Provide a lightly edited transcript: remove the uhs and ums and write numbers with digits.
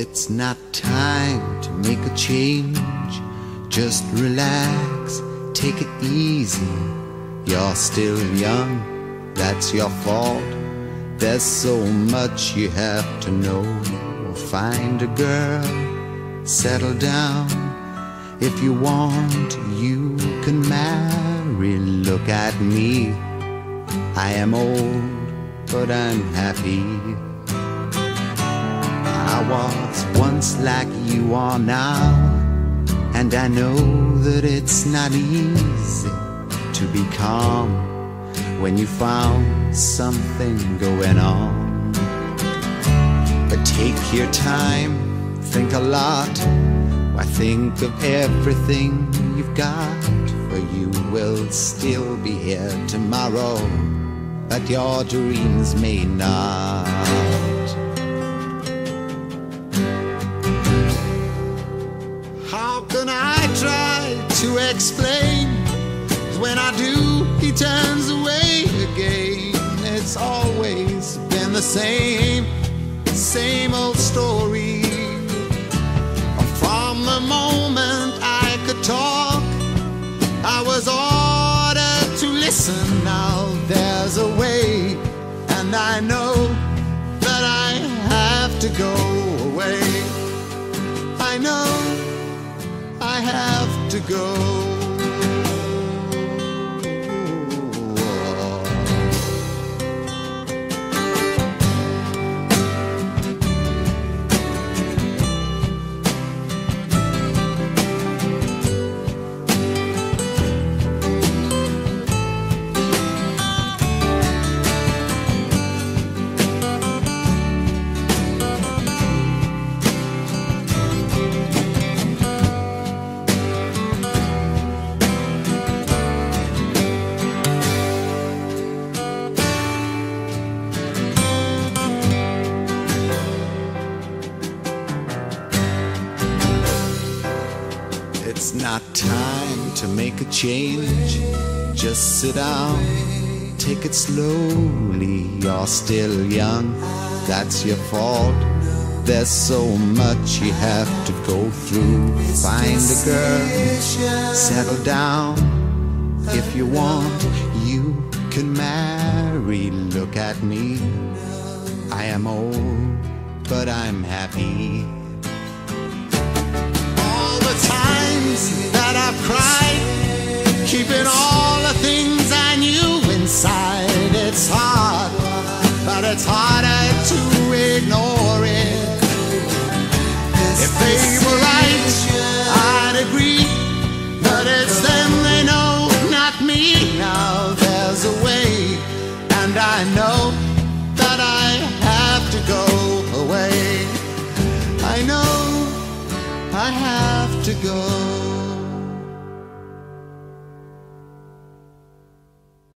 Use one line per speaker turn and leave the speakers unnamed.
It's not time to make a change. Just relax, take it easy. You're still young, that's your fault. There's so much you have to know. Find a girl, settle down. If you want, you can marry. Look at me, I am old, but I'm happy. I was once like you are now, and I know that it's not easy to be calm when you found something going on. But take your time, think a lot. Why, think of everything you've got, for you will still be here tomorrow, but your dreams may not. How can I try to explain? 'Cause when I do, he turns away again. It's always been the same old story. From the moment I could talk, I was ordered to listen. Now there's a way, and I know that I have to go away. I know I have to go. It's not time to make a change. Just sit down, take it slowly. You're still young, that's your fault. There's so much you have to go through. Find a girl, settle down. If you want, you can marry. Look at me, I am old, but I'm happy. That I've cried, keeping all the things I knew inside. It's hard, but it's harder to ignore it. If they were right, I'd agree, but it's them they know, not me. Now there's a way, and I know that I have to go away. I know I have to go.